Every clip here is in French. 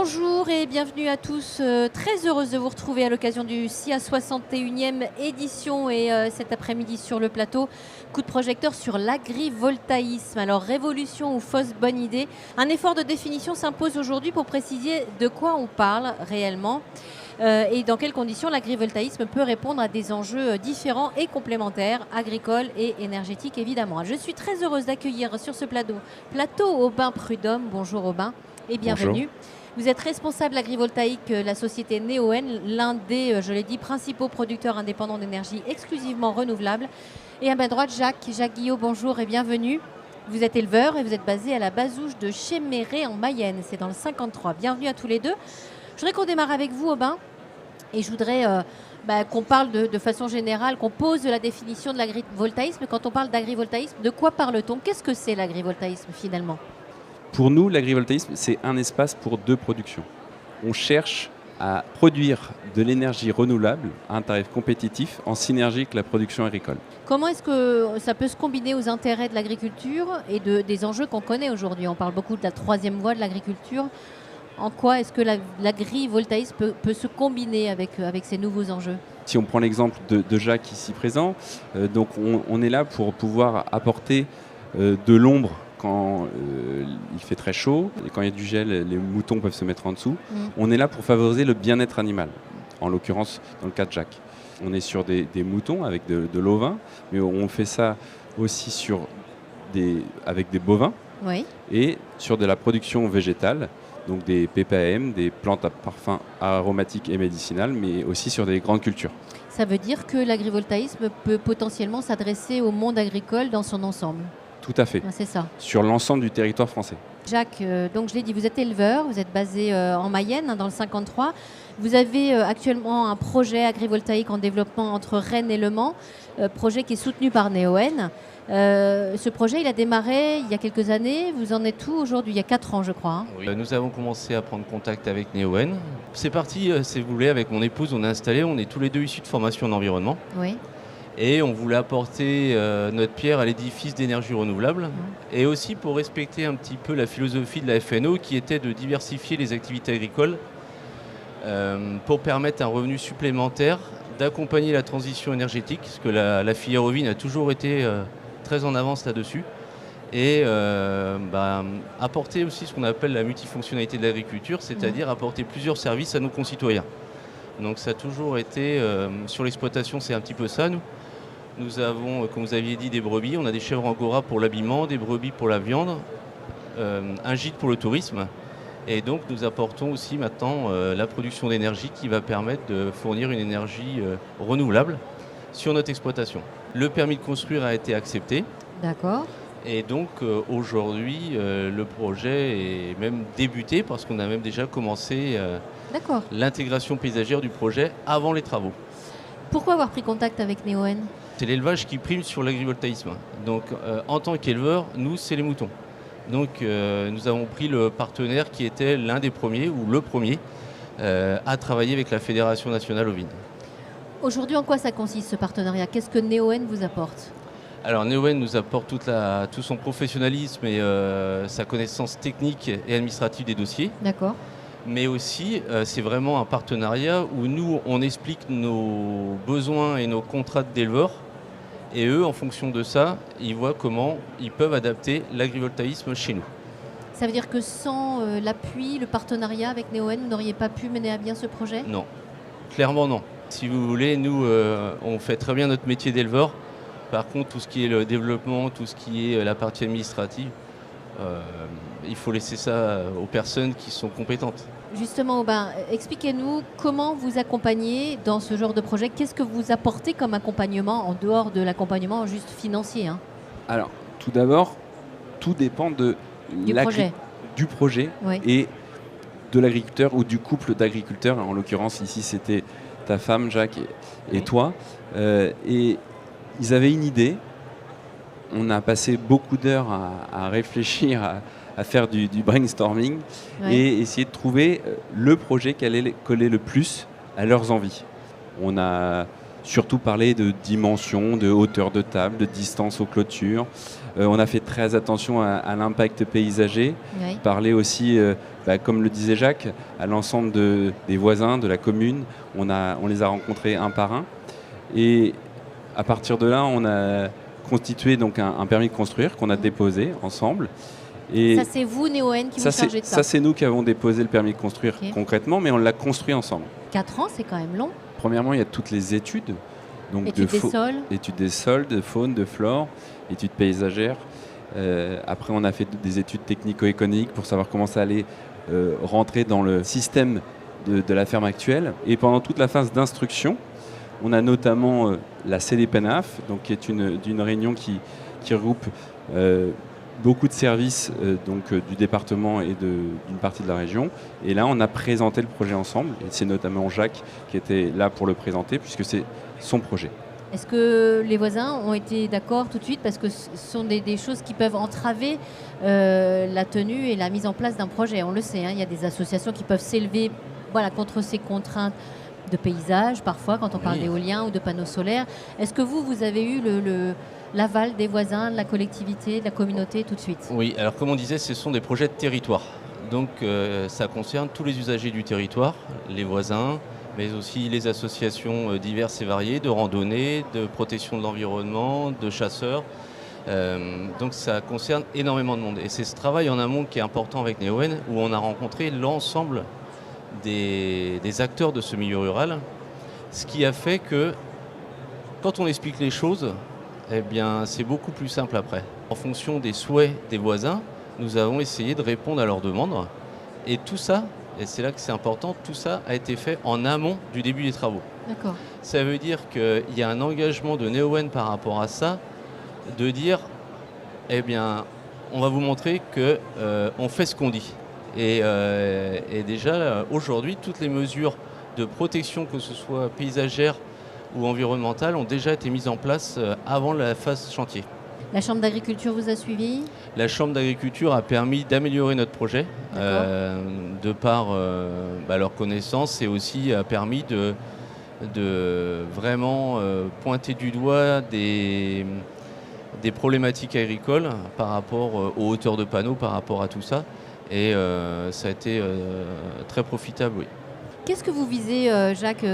Bonjour et bienvenue à tous. Très heureuse de vous retrouver à l'occasion du SIA 61e édition et cet après-midi sur le plateau, coup de projecteur sur l'agrivoltaïsme. Alors révolution ou fausse bonne idée, un effort de définition s'impose aujourd'hui pour préciser de quoi on parle réellement et dans quelles conditions l'agrivoltaïsme peut répondre à des enjeux différents et complémentaires, agricoles et énergétiques évidemment. Je suis très heureuse d'accueillir sur ce plateau Aubin Prudhomme. Bonjour Aubin et bienvenue. Bonjour. Vous êtes responsable agrivoltaïque, la société Neoen, l'un des, je l'ai dit, principaux producteurs indépendants d'énergie exclusivement renouvelable. Et à ma droite, Jacques Guillot, bonjour et bienvenue. Vous êtes éleveur et vous êtes basé à la Bazouge de Chéméré en Mayenne, c'est dans le 53. Bienvenue à tous les deux. Je voudrais qu'on démarre avec vous, Aubin, et je voudrais qu'on parle de façon générale, qu'on pose la définition de l'agrivoltaïsme. Quand on parle d'agrivoltaïsme, de quoi parle-t-on? Qu'est-ce que c'est l'agrivoltaïsme finalement? Pour nous, l'agrivoltaïsme, c'est un espace pour deux productions. On cherche à produire de l'énergie renouvelable à un tarif compétitif en synergie avec la production agricole. Comment est-ce que ça peut se combiner aux intérêts de l'agriculture et des enjeux qu'on connaît aujourd'hui? On parle beaucoup de la troisième voie de l'agriculture. En quoi est-ce que l'agrivoltaïsme peut se combiner avec ces nouveaux enjeux? Si on prend l'exemple de Jacques ici présent, donc on est là pour pouvoir apporter de l'ombre quand il fait très chaud et quand il y a du gel, les moutons peuvent se mettre en dessous. On est là pour favoriser le bien-être animal, en l'occurrence dans le cas de Jacques. On est sur des moutons avec de l'ovin, mais on fait ça aussi avec des bovins, oui, et sur de la production végétale, donc des PPAM, des plantes à parfum aromatiques et médicinales, mais aussi sur des grandes cultures. Ça veut dire que l'agrivoltaïsme peut potentiellement s'adresser au monde agricole dans son ensemble? Tout à fait. C'est ça. Sur l'ensemble du territoire français. Jacques, donc je l'ai dit, vous êtes éleveur, vous êtes basé en Mayenne, dans le 53. Vous avez actuellement un projet agrivoltaïque en développement entre Rennes et Le Mans, projet qui est soutenu par Neoen. Ce projet, il a démarré il y a quelques années. Vous en êtes où aujourd'hui? Il y a 4 ans, je crois. Hein. Oui. Nous avons commencé à prendre contact avec Neoen. C'est parti, si vous voulez, avec mon épouse, on est installé. On est tous les deux issus de formation en environnement. Oui. Et on voulait apporter notre pierre à l'édifice d'énergie renouvelable. Et aussi pour respecter un petit peu la philosophie de la FNO qui était de diversifier les activités agricoles pour permettre un revenu supplémentaire, d'accompagner la transition énergétique, parce que la filière ovine a toujours été très en avance là-dessus. Et apporter aussi ce qu'on appelle la multifonctionnalité de l'agriculture, c'est-à-dire apporter plusieurs services à nos concitoyens. Donc ça a toujours été, sur l'exploitation, c'est un petit peu ça, nous. Nous avons, comme vous aviez dit, des brebis. On a des chèvres angora pour l'habillement, des brebis pour la viande, un gîte pour le tourisme. Et donc nous apportons aussi maintenant la production d'énergie qui va permettre de fournir une énergie renouvelable sur notre exploitation. Le permis de construire a été accepté. D'accord. Et donc aujourd'hui, le projet est même débuté parce qu'on a même déjà commencé l'intégration paysagère du projet avant les travaux. Pourquoi avoir pris contact avec Neoen? C'est l'élevage qui prime sur l'agrivoltaïsme. Donc en tant qu'éleveur, nous, c'est les moutons. Donc nous avons pris le partenaire qui était l'un des premiers, ou le premier, à travailler avec la Fédération nationale ovine. Aujourd'hui, en quoi ça consiste ce partenariat? Qu'est-ce que Neoen vous apporte? Alors Neoen nous apporte tout son professionnalisme et sa connaissance technique et administrative des dossiers. D'accord. Mais aussi, c'est vraiment un partenariat où nous, on explique nos besoins et nos contrats d'éleveurs. Et eux, en fonction de ça, ils voient comment ils peuvent adapter l'agrivoltaïsme chez nous. Ça veut dire que sans l'appui, le partenariat avec Neoen, vous n'auriez pas pu mener à bien ce projet? Non, clairement non. Si vous voulez, nous, on fait très bien notre métier d'éleveur. Par contre, tout ce qui est le développement, tout ce qui est la partie administrative, il faut laisser ça aux personnes qui sont compétentes. Justement, Aubin, expliquez-nous comment vous accompagnez dans ce genre de projet. Qu'est-ce que vous apportez comme accompagnement en dehors de l'accompagnement juste financier, hein? Alors, tout d'abord, tout dépend du projet oui, et de l'agriculteur ou du couple d'agriculteurs. En l'occurrence, ici, c'était ta femme, Jacques, et toi. Et ils avaient une idée. On a passé beaucoup d'heures à réfléchir, à faire du brainstorming et essayer de trouver le projet qui allait coller le plus à leurs envies. On a surtout parlé de dimension, de hauteur de table, de distance aux clôtures, On a fait très attention à l'impact paysager, Oui. parler aussi, comme le disait Jacques, à l'ensemble des voisins de la commune. On les a rencontrés un par un. Et à partir de là, on a constitué donc un permis de construire qu'on a déposé ensemble. Et Ça, c'est vous, Neoen, qui vous chargez de ça. ça, c'est nous qui avons déposé le permis de construire concrètement, mais on l'a construit ensemble. 4 ans, c'est quand même long. Premièrement, il y a toutes les études. Donc Études des sols. études des sols, de faune, de flore, études paysagères. Après, on a fait des études technico-économiques pour savoir comment ça allait rentrer dans le système de la ferme actuelle. Et pendant toute la phase d'instruction, on a notamment la CDPNAF, donc qui est d'une réunion qui regroupe beaucoup de services du département et d'une partie de la région. Et là, on a présenté le projet ensemble. Et c'est notamment Jacques qui était là pour le présenter, puisque c'est son projet. Est-ce que les voisins ont été d'accord tout de suite? Parce que ce sont des choses qui peuvent entraver la tenue et la mise en place d'un projet. On le sait, il y a des associations qui peuvent s'élever contre ces contraintes de paysage, parfois, quand on parle d'éolien ou de panneaux solaires. Est-ce que vous avez eu l'aval des voisins, de la collectivité, de la communauté tout de suite? Oui, alors comme on disait, ce sont des projets de territoire. Donc ça concerne tous les usagers du territoire, les voisins, mais aussi les associations diverses et variées de randonnée, de protection de l'environnement, de chasseurs. Donc ça concerne énormément de monde. Et c'est ce travail en amont qui est important avec Neoen, où on a rencontré l'ensemble des acteurs de ce milieu rural, ce qui a fait que quand on explique les choses, c'est beaucoup plus simple après. En fonction des souhaits des voisins, nous avons essayé de répondre à leurs demandes. Et tout ça, et c'est là que c'est important, tout ça a été fait en amont du début des travaux. D'accord. Ça veut dire qu'il y a un engagement de Neoen par rapport à ça, de dire, on va vous montrer qu'on fait ce qu'on dit. Et déjà, aujourd'hui, toutes les mesures de protection, que ce soit paysagère ou environnementale, ont déjà été mises en place avant la phase chantier. La Chambre d'agriculture vous a suivi? La Chambre d'agriculture a permis d'améliorer notre projet de par leur connaissance, et aussi a permis de vraiment pointer du doigt des problématiques agricoles par rapport aux hauteurs de panneaux, par rapport à tout ça. Et ça a été très profitable, oui. Qu'est-ce que vous visez, Jacques,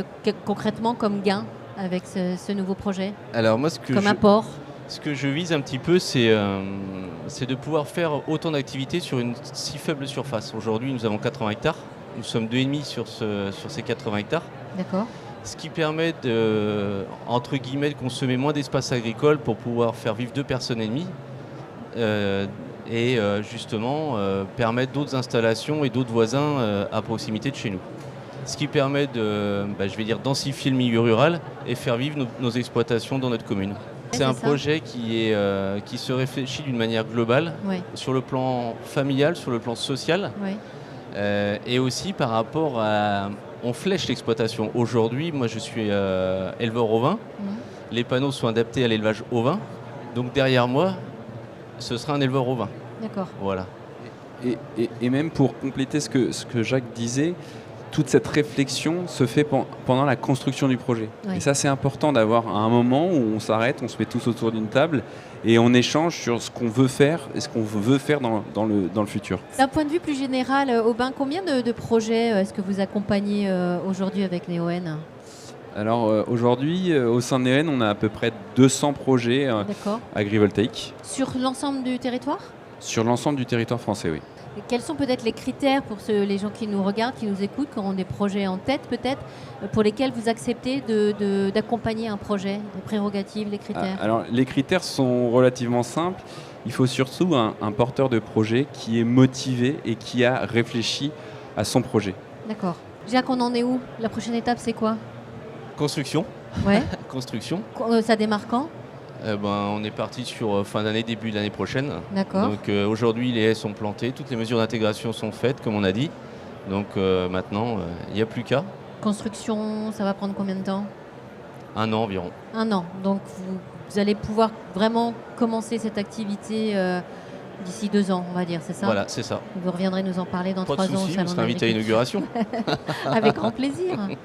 concrètement comme gain avec ce nouveau projet? Alors moi, apport? Ce que je vise un petit peu, c'est de pouvoir faire autant d'activités sur une si faible surface. Aujourd'hui, nous avons 80 hectares. Nous sommes 2,5 sur ces 80 hectares. D'accord. Ce qui permet entre guillemets, de consommer moins d'espace agricole pour pouvoir faire vivre 2 personnes et demie. Et justement permettre d'autres installations et d'autres voisins à proximité de chez nous. Ce qui permet densifier le milieu rural et faire vivre nos exploitations dans notre commune. C'est un projet qui se réfléchit d'une manière globale, sur le plan familial, sur le plan social, et aussi par rapport à... On flèche l'exploitation. Aujourd'hui, moi je suis éleveur ovin. Les panneaux sont adaptés à l'élevage ovin. Donc derrière moi, ce sera un éleveur ovin. D'accord. Voilà. Et même pour compléter ce que Jacques disait, toute cette réflexion se fait pendant la construction du projet. Oui. Et ça, c'est important d'avoir un moment où on s'arrête, on se met tous autour d'une table et on échange sur ce qu'on veut faire et ce qu'on veut faire dans le futur. D'un point de vue plus général, Aubin, combien de projets est-ce que vous accompagnez aujourd'hui avec Neoen ? Alors aujourd'hui, au sein de Neoen, on a à peu près 200 projets agrivoltaïques. Sur l'ensemble du territoire ? Sur l'ensemble du territoire français, oui. Et quels sont peut-être les critères pour les gens qui nous regardent, qui nous écoutent, qui ont des projets en tête peut-être, pour lesquels vous acceptez d'accompagner un projet, les prérogatives, les critères ? Alors les critères sont relativement simples. Il faut surtout un porteur de projet qui est motivé et qui a réfléchi à son projet. D'accord. Jacques, on en est où ? La prochaine étape, c'est quoi ? Construction. Ouais. Construction. Ça démarre quand ? On est parti sur fin d'année, début d'année prochaine. D'accord. Donc aujourd'hui, les haies sont plantées, toutes les mesures d'intégration sont faites, comme on a dit. Donc maintenant, il n'y a plus qu'à. Construction, ça va prendre combien de temps ? 1 an environ. 1 an. Donc vous allez pouvoir vraiment commencer cette activité d'ici 2 ans, on va dire, c'est ça ? Voilà, c'est ça. Vous reviendrez nous en parler dans 3 ans au Pas de souci, Salon vous serez invité à l'inauguration. Avec grand plaisir.